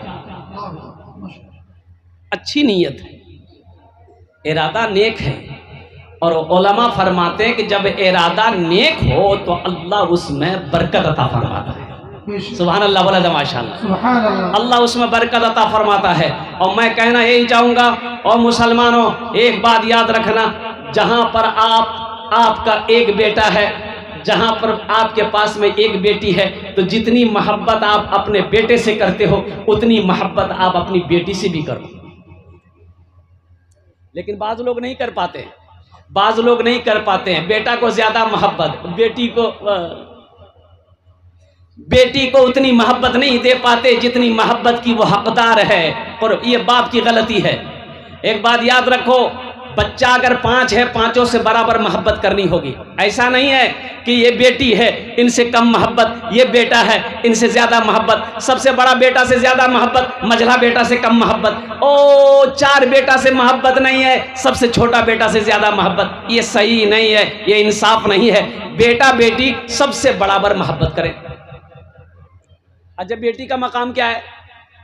अच्छी नीयत है, इरादा नेक है, और उलमा फरमाते हैं कि जब इरादा नेक हो तो अल्लाह उसमें बरकत अता फरमाता है। सुभान अल्लाह, बोला था माशाअल्लाह। अल्लाह उसमें बरकत अता फरमाता है। और मैं कहना यही चाहूँगा, और मुसलमानों एक बात याद रखना, जहाँ पर आपका एक बेटा है, जहाँ पर आपके पास में एक बेटी है, तो जितनी मोहब्बत आप अपने बेटे से करते हो उतनी मोहब्बत आप अपनी बेटी से भी करो। लेकिन बाज़ लोग नहीं कर पाते हैं, बाज़ लोग नहीं कर पाते हैं। बेटा को ज़्यादा मोहब्बत, बेटी को उतनी मोहब्बत नहीं दे पाते जितनी मोहब्बत की वो हकदार है, और ये बाप की गलती है। एक बात याद रखो, बच्चा अगर 5 है, 5 से बराबर मोहब्बत करनी होगी। ऐसा नहीं है कि ये बेटी है इनसे कम मोहब्बत, ये बेटा है इनसे ज़्यादा मोहब्बत, सबसे बड़ा बेटा से ज़्यादा मोहब्बत, मझला बेटा से कम मोहब्बत, 4 बेटा से मोहब्बत नहीं है, सबसे छोटा बेटा से ज़्यादा मोहब्बत। ये सही नहीं है, ये इंसाफ नहीं है। बेटा बेटी सबसे बराबर मोहब्बत करें। अच्छा, बेटी का मकाम क्या है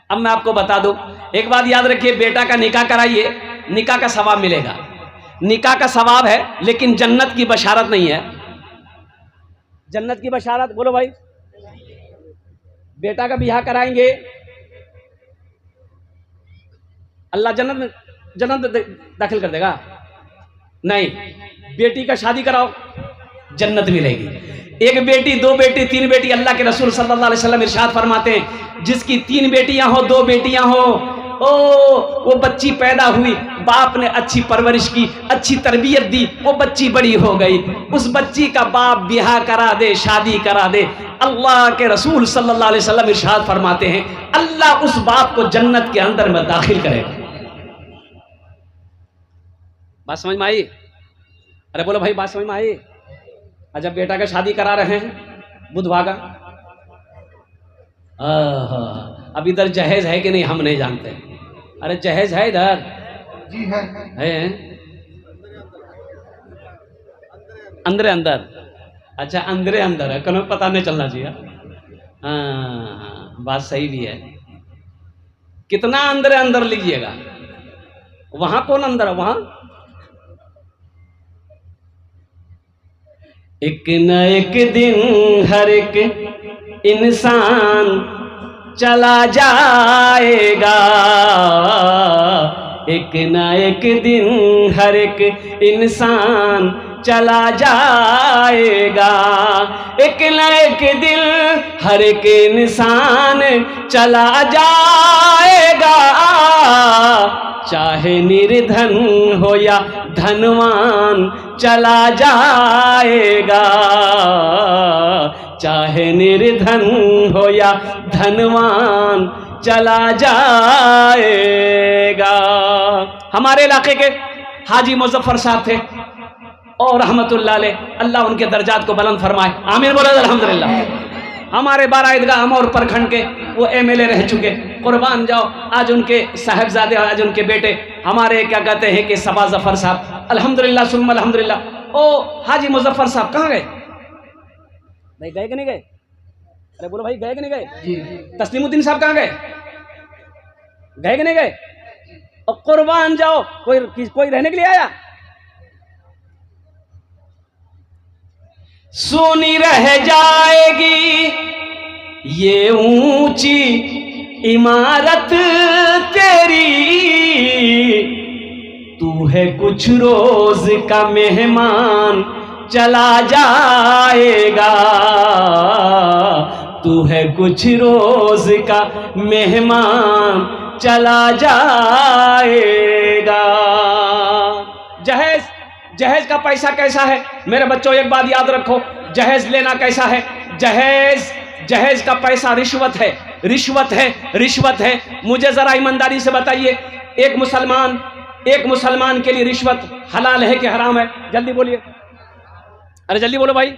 अब मैं आपको बता दूं। एक बात याद रखिए, बेटा का निकाह कराइए, निकाह का सवाब मिलेगा, निकाह का सवाब है, लेकिन जन्नत की बशारत नहीं है। जन्नत की बशारत बोलो भाई। बेटा का बियाह कराएंगे, अल्लाह जन्नत दाखिल कर देगा? नहीं। बेटी का शादी कराओ, जन्नत मिलेगी। एक बेटी, 2 बेटी, 3 बेटी, अल्लाह के रसूल सल्लल्लाहु अलैहि वसल्लम इरशाद फरमाते हैं, जिसकी 3 बेटियां हो, 2 बेटियां हो, वो बच्ची पैदा हुई, बाप ने अच्छी परवरिश की, अच्छी तरबियत दी, वो बच्ची बड़ी हो गई, उस बच्ची का बाप ब्याह करा दे, शादी करा दे, अल्लाह के रसूल सल्लल्लाहु अलैहि वसल्लम इरशाद फरमाते हैं अल्लाह उस बाप को जन्नत के अंदर में दाखिल करेगा। बात समझ में आई? अरे बोलो भाई, बात समझ में आई? अच्छा, बेटा का शादी करा रहे हैं बुधवार का, अब इधर जहेज है कि नहीं हम नहीं जानते। अरे जहेज है इधर? जी है। अंदर। अच्छा, अंदर है, कनो पता नहीं चलना चाहिए। हाँ, बात सही भी है। कितना अंदर लीजिएगा? वहां कौन अंदर है? वहां एक न एक दिन हर एक इंसान चला जाएगा, एक न एक दिन हर एक इंसान चला जाएगा, एक न एक दिन हर एक इंसान चला जाएगा, चाहे निर्धन हो या धनवान चला जाएगा, चाहे निर्धन हो या धनवान चला जाएगा। हमारे इलाके के हाजी मुजफ्फर साहब थे और रहमतुल्लाह अलैह, अल्लाह उनके दर्जात को बुलंद फरमाए, आमीन बोलो अल्हम्दुलिल्लाह। हमारे 12 ईदगाह अमौर प्रखंड के वो MLA रह चुके, कुर्बान जाओ। आज उनके साहिबजादे, आज उनके बेटे हमारे क्या कहते हैं कि सबा जफर साहब, अल्हम्दुलिल्लाह सुम्मा अल्हम्दुलिल्लाह। ओ हाजी मुजफ्फर साहब कहाँ गए भाई? गए कि नहीं गए? अरे बोलो भाई, गए कि नहीं गए? जी। तस्लीमुद्दीन साहब कहाँ गए? गए कि नहीं गए? और कुर्बान जाओ, कोई रहने के लिए आया? सोनी रह जाएगी ये ऊंची इमारत तेरी, तू है कुछ रोज का मेहमान चला जाएगा, तू है कुछ रोज का मेहमान चला जाएगा। जहेज का पैसा कैसा है मेरे बच्चों? एक बात याद रखो, जहेज लेना कैसा है? जहेज का पैसा रिश्वत है। रिश्वत है, रिश्वत है। मुझे जरा ईमानदारी से बताइए, एक मुसलमान के लिए रिश्वत हलाल है कि हराम है? जल्दी बोलिए, अरे जल्दी बोलो भाई।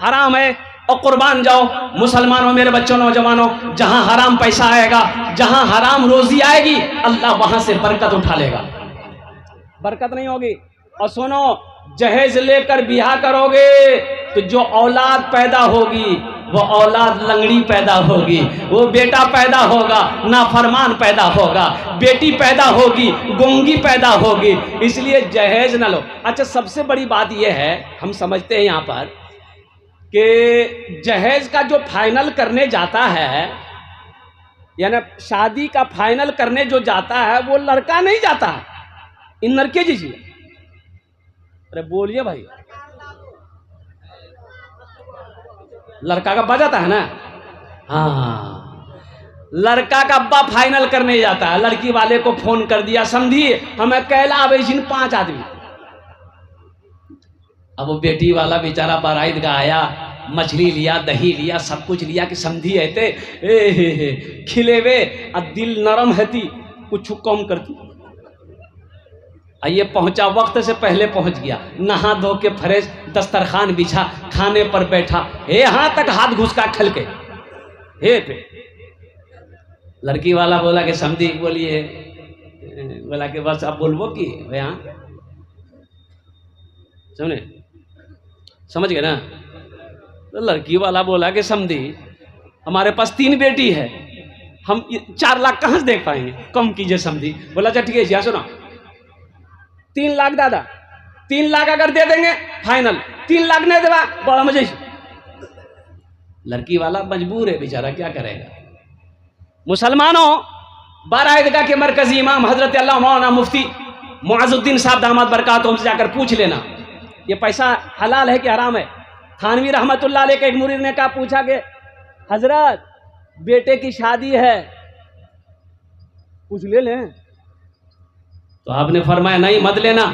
हराम है। और कुर्बान जाओ मुसलमानों, मेरे बच्चों, नौजवानों, जहां हराम पैसा आएगा, जहां हराम रोजी आएगी, अल्लाह वहां से बरकत उठा लेगा, बरकत नहीं होगी। और सुनो, जहेज लेकर ब्याह करोगे तो जो औलाद पैदा होगी वो औलाद लंगड़ी पैदा होगी, वो बेटा पैदा होगा नाफरमान पैदा होगा, बेटी पैदा होगी गूंगी पैदा होगी। इसलिए जहेज न लो। अच्छा, सबसे बड़ी बात यह है, हम समझते हैं यहाँ पर कि जहेज का जो फाइनल करने जाता है, यानी शादी का फाइनल करने जो जाता है, वो लड़का नहीं जाता है। इन लड़के जी, अरे बोलिए भाई, लड़का का अब्बा जाता है ना? हाँ, लड़का का अब्बा फाइनल करने जाता है। लड़की वाले को फोन कर दिया, समझी हमें कैला आवेजिन 5 आदमी। अब वो बेटी वाला बेचारा बारात का आया, मछली लिया, दही लिया, सब कुछ लिया कि समझी है खिले वे, अब दिल नरम है थी, कुछ कम करती। ये पहुंचा, वक्त से पहले पहुंच गया, नहा धो के फ्रेश, दस्तरखान बिछा, खाने पर बैठा, यहां तक हाथ घुसका खल के हे पे। लड़की वाला बोला कि समझी, बोलिए, बोला कि बस अब बोलबो कि यहाँ सुने, समझ गए ना? तो लड़की वाला बोला कि समझी हमारे पास 3 बेटी है, हम 4 लाख कहाँ से देख पाएंगे, कम कीजिए समझी। बोला अच्छा ठीक है, सुनो 3 लाख दादा, 3 लाख अगर दे देंगे फाइनल, 3 लाख नहीं देवा बड़ा मजे। लड़की वाला मजबूर है बेचारा, क्या करेगा। मुसलमानों, बारह ईदगाह के मरकजी इमाम हजरत अल्लाह मौलाना मुफ्ती मुआजुद्दीन साहब दामाद बरकातुहू से जाकर पूछ लेना, ये पैसा हलाल है कि हराम है। थानवी रहमतुल्लाह अलैह के एक मुरीद ने कहा, पूछा कि हजरत बेटे की शादी है, कुछ ले लें? तो आपने फरमाया नहीं, मत लेना।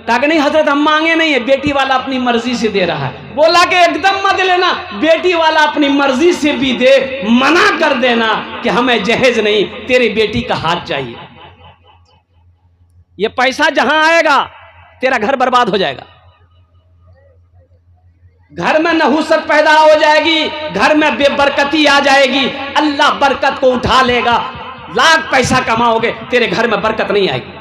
कहा कि नहीं हजरत, हम मांगे नहीं है, बेटी वाला अपनी मर्जी से दे रहा है। बोला कि एकदम मत लेना, बेटी वाला अपनी मर्जी से भी दे, मना कर देना कि हमें जहेज नहीं, तेरी बेटी का हाथ चाहिए। ये पैसा जहां आएगा तेरा घर बर्बाद हो जाएगा, घर में नहुसत पैदा हो जाएगी, घर में बेबरकती आ जाएगी, अल्लाह बरकत को उठा लेगा। लाख पैसा कमाओगे, तेरे घर में बरकत नहीं आएगी।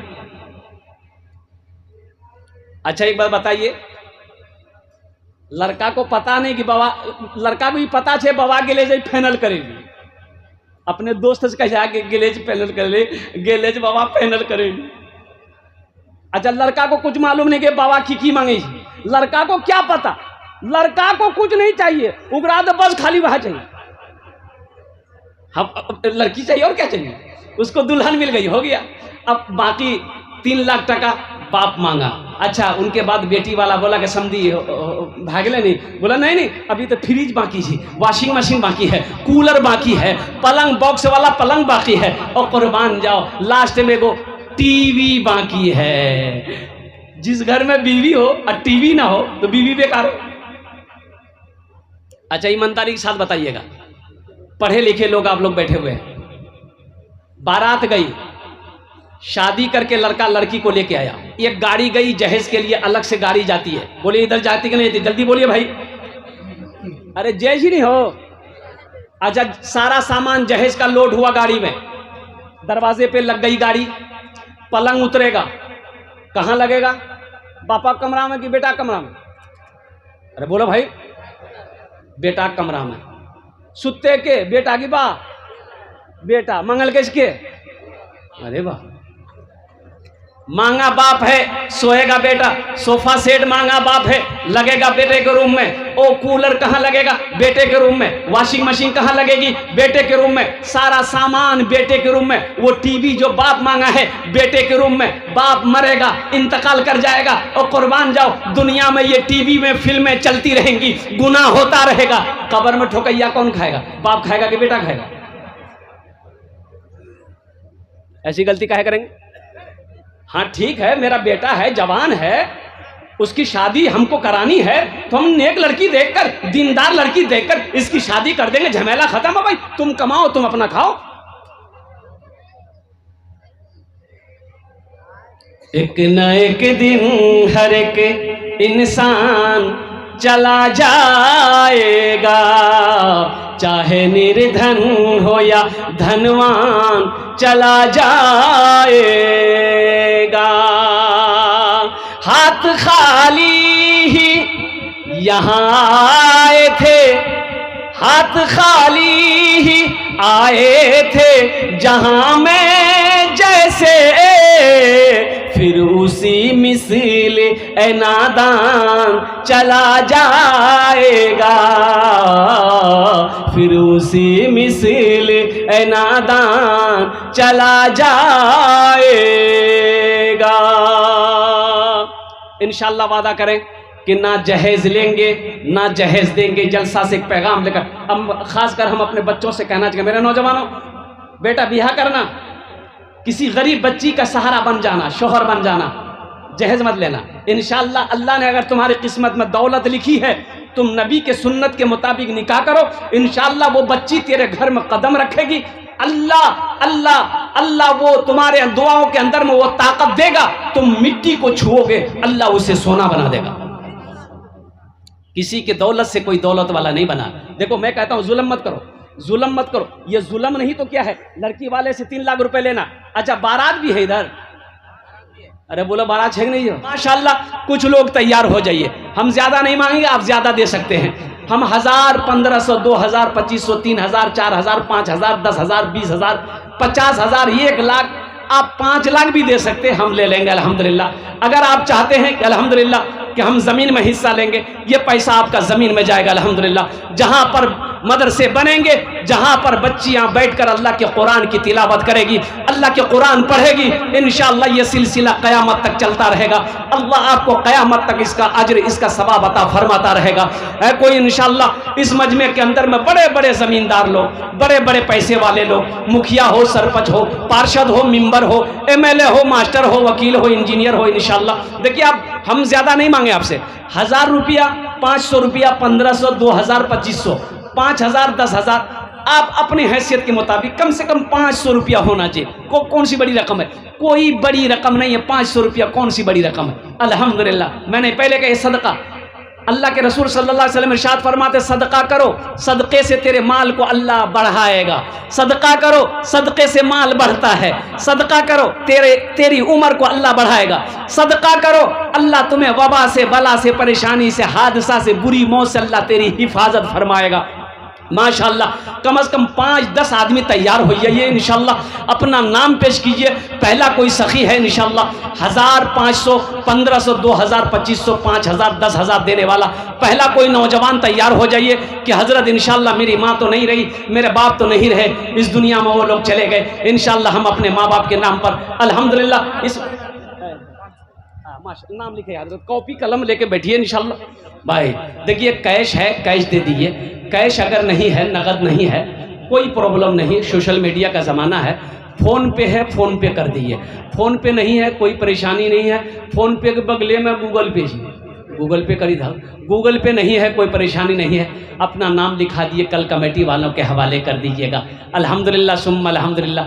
अच्छा एक बात बताइए, लड़का को पता नहीं कि बाबा, लड़का को भी पता छे बाबा गेलेज फाइनल करेगी, अपने दोस्त से कह जाके गेलेज फाइनल कर ले, गेलेज बाबा फाइनल करेगी। अच्छा, लड़का को कुछ मालूम नहीं कि बाबा की मांगे, लड़का को क्या पता, लड़का को कुछ नहीं चाहिए, उगरा दो बस, खाली वहां चाहिए, हम लड़की चाहिए और क्या चाहिए, उसको दुल्हन मिल गई, हो गया। अब बाकी 3 लाख टका बाप मांगा। अच्छा, उनके बाद बेटी वाला बोला कि समझी भागले नहीं, बोला नहीं नहीं, अभी तो फ्रिज बाकी है, वॉशिंग मशीन बाकी है, कूलर बाकी है, पलंग बॉक्स वाला पलंग बाकी है, और कुर्बान जाओ लास्ट में वो टीवी बाकी है। जिस घर में बीवी हो और टीवी ना हो तो बीवी बेकार हो। अच्छा, ईमानदारी के साथ बताइएगा, पढ़े लिखे लोग आप लोग बैठे हुए हैं, बारात गई, शादी करके लड़का लड़की को लेके आया, एक गाड़ी गई जहेज के लिए, अलग से गाड़ी जाती है, बोले इधर जाती कि नहीं जाती, जल्दी बोलिए भाई, अरे जहेज ही नहीं हो। अच्छा, सारा सामान जहेज का लोड हुआ गाड़ी में, दरवाजे पे लग गई गाड़ी, पलंग उतरेगा, कहां लगेगा, पापा कमरा में कि बेटा कमरा में? अरे बोलो भाई, बेटा कमरा में। सुते के बेटा की बा, बेटा मंगल किसके? अरे वाह, मांगा बाप है, सोएगा बेटा, सोफा सेट मांगा बाप है, लगेगा बेटे के रूम में, ओ कूलर कहाँ लगेगा, बेटे के रूम में, वॉशिंग मशीन कहाँ लगेगी, बेटे के रूम में, सारा सामान बेटे के रूम में, वो टीवी जो बाप मांगा है बेटे के रूम में, बाप मरेगा, इंतकाल कर जाएगा, और कुर्बान जाओ दुनिया में ये टीवी में फिल्में चलती रहेंगी, गुनाह होता रहेगा, कब्र में ठोकैया कौन खाएगा, बाप खाएगा कि बेटा खाएगा? ऐसी गलती काहे करेंगे? हाँ ठीक है, मेरा बेटा है, जवान है, उसकी शादी हमको करानी है तो हम नेक लड़की देखकर, दीनदार लड़की देखकर इसकी शादी कर देंगे, झमेला खत्म है भाई, तुम कमाओ तुम अपना खाओ। एक न एक दिन हर एक इंसान चला जाएगा, चाहे निर्धन हो या धनवान चला जाएगा। हाथ खाली ही यहाँ आए थे, हाथ खाली ही आए थे जहां में जैसे, फिर उसी मिसल ए नादान चला जाएगा, फिर उसी मिसल ए नादान चला जाएगा। इंशाअल्लाह वादा करें कि ना जहेज लेंगे ना जहेज देंगे, जलसा से एक पैगाम लेकर। अब खासकर हम अपने बच्चों से कहना चाहिए, मेरे नौजवानों, बेटा ब्याह करना, किसी गरीब बच्ची का सहारा बन जाना, शोहर बन जाना, जहेज मत लेना। इंशाअल्लाह अल्लाह ने अगर तुम्हारी किस्मत में दौलत लिखी है, तुम नबी के सुन्नत के मुताबिक निकाह करो, इंशाअल्लाह वो बच्ची तेरे घर में कदम रखेगी। अल्लाह अल्लाह अल्लाह वो तुम्हारे दुआओं के अंदर में वो ताकत देगा, तुम मिट्टी को छुओगे अल्लाह उसे सोना बना देगा। किसी के दौलत से कोई दौलत वाला नहीं बना। देखो मैं कहता हूँ जुल्म मत करो, जुल्म मत करो। ये जुल्म नहीं तो क्या है, लड़की वाले से 3 लाख रुपए लेना। अच्छा बारात भी है इधर, अरे बोलो बारात है नहीं है, माशाल्लाह। कुछ लोग तैयार हो जाइए, हम ज्यादा नहीं मांगेंगे, आप ज्यादा दे सकते हैं। हम 1000, 1500, 2000, 2500, 3000, 4000, 5000, 10,000, 20,000, 50,000, 1 लाख, आप 5 लाख भी दे सकते हैं, हम ले लेंगे अल्हम्दुलिल्लाह। अगर आप चाहते हैं कि अल्हम्दुलिल्लाह कि हम ज़मीन में हिस्सा लेंगे, ये पैसा आपका ज़मीन में जाएगा अल्हम्दुलिल्लाह। जहाँ पर मदरसे बनेंगे, जहाँ पर बच्चियाँ बैठकर अल्लाह के कुरान की तिलावत करेगी, अल्लाह के कुरान पढ़ेगी, इंशाअल्लाह ये सिलसिला क़यामत तक चलता रहेगा। अल्लाह आपको क़यामत तक इसका अज्र, इसका सवाब अता फरमाता रहेगा। है कोई इंशाअल्लाह इस मजमे के अंदर में बड़े बड़े ज़मींदार लोग, बड़े बड़े पैसे वाले लोग, मुखिया हो, सरपंच हो, पार्षद हो, मेंबर हो, MLA हो, मास्टर हो, वकील हो, इंजीनियर हो, इंशाअल्लाह। देखिए आप, हम ज़्यादा नहीं मांगे आपसे, 1000 रुपया, 500 रुपया, 1500, 2000, 2500, 5000, 10,000, आप अपनी हैसियत के मुताबिक कम से कम 500 रुपया होना चाहिए। कौन सी बड़ी रकम है, कोई बड़ी रकम नहीं है, 500 रुपया कौन सी बड़ी रकम है। अल्हम्दुलिल्लाह, मैंने पहले कहा सदका, अल्लाह के रसूल सल्लल्लाहु अलैहि वसल्लम इरशाद फरमाते, सदका करो, सदक़े से तेरे माल को अल्लाह बढ़ाएगा। सदका करो, सदक़े से माल बढ़ता है। सदका करो, तेरी उम्र को अल्लाह बढ़ाएगा। सदका करो, अल्लाह तुम्हें वबा से, बला से, परेशानी से, हादसा से, बुरी मौत से अल्लाह तेरी हिफाजत फरमाएगा। माशाअल्लाह, कम से कम 5-10 आदमी तैयार होइए इंशाअल्लाह, अपना नाम पेश कीजिए। पहला कोई सखी है इंशाअल्लाह, 1000, 500, 1500, 2000, 2500, 5000, 10,000 देने वाला पहला कोई नौजवान तैयार हो जाइए कि हजरत इंशाअल्लाह मेरी माँ तो नहीं रही, मेरे बाप तो नहीं रहे इस दुनिया में, वो लोग चले गए, इंशाअल्लाह हम अपने माँ बाप के नाम पर अल्हम्दुलिल्लाह इस नाम लिखे, हजरत कॉपी कलम लेके बैठिए इंशाअल्लाह। भाई देखिए कैश है, कैश दे दीजिए। कैश अगर नहीं है, नगद नहीं है, कोई प्रॉब्लम नहीं, सोशल मीडिया का ज़माना है, फ़ोन पे है, फ़ोन पे कर दीजिए। फ़ोन पे नहीं है, कोई परेशानी नहीं है, फ़ोन पे के बगले में गूगल पे जी, गूगल पे करी था, गूगल पे नहीं है, कोई परेशानी नहीं है, अपना नाम लिखा दिए, कल कमेटी वालों के हवाले कर दीजिएगा। अल्हम्दुलिल्लाह सुम्मा अल्हम्दुलिल्लाह।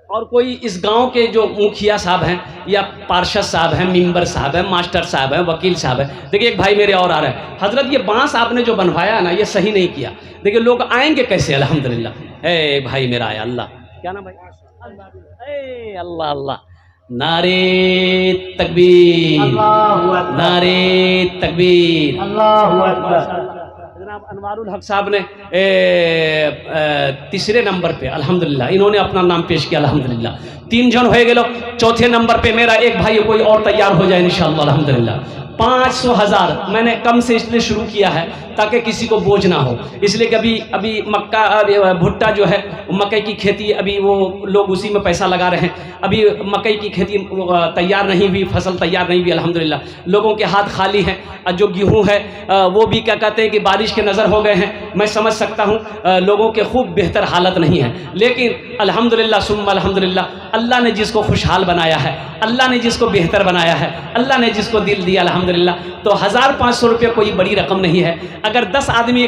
और कोई इस गांव के जो मुखिया साहब हैं या पार्षद साहब हैं, मेंबर साहब हैं, मास्टर साहब हैं, वकील साहब हैं, देखिए एक भाई मेरे और आ रहे हैं, हजरत ये बांस आपने जो बनवाया ना, ये सही नहीं किया। देखिए लोग आएंगे कैसे, अल्हम्दुलिल्लाह। ए भाई मेरा आया, अल्लाह क्या नाम भाई, अल्लाह अल्लाह, नारे तकबीर, नारे तकबीर, अल्लाहु अकबर। जनाब अनवारुल हक साहब ने 3रे नंबर पे अल्हम्दुलिल्लाह इन्होंने अपना नाम पेश किया अल्हम्दुलिल्लाह। 3 जन हो गए, 4थे नंबर पे मेरा एक भाई कोई और तैयार हो जाए इंशाअल्लाह अल्हम्दुलिल्लाह। 500,000 मैंने कम से इसलिए शुरू किया है ताकि किसी को बोझ ना हो। इसलिए कि अभी मक्का भुट्टा जो है मकई की खेती, अभी वो लोग उसी में पैसा लगा रहे हैं। अभी मकई की खेती तैयार नहीं हुई, फसल तैयार नहीं हुई अल्हम्दुलिल्लाह, लोगों के हाथ खाली हैं। जो गेहूँ है वो भी क्या कहते हैं कि बारिश के नज़र हो गए हैं। मैं समझ सकता हूँ लोगों के खूब बेहतर हालत नहीं है, लेकिन अल्हम्दुलिल्लाह सुम्मा अल्हम्दुलिल्लाह, अल्लाह ने जिसको खुशहाल बनाया है, अल्लाह ने जिसको बेहतर बनाया है, अल्लाह ने जिसको दिल दिया अल्हम्दुलिल्लाह, तो 1500 रुपये कोई बड़ी रकम नहीं है। अगर 10 आदमी अगर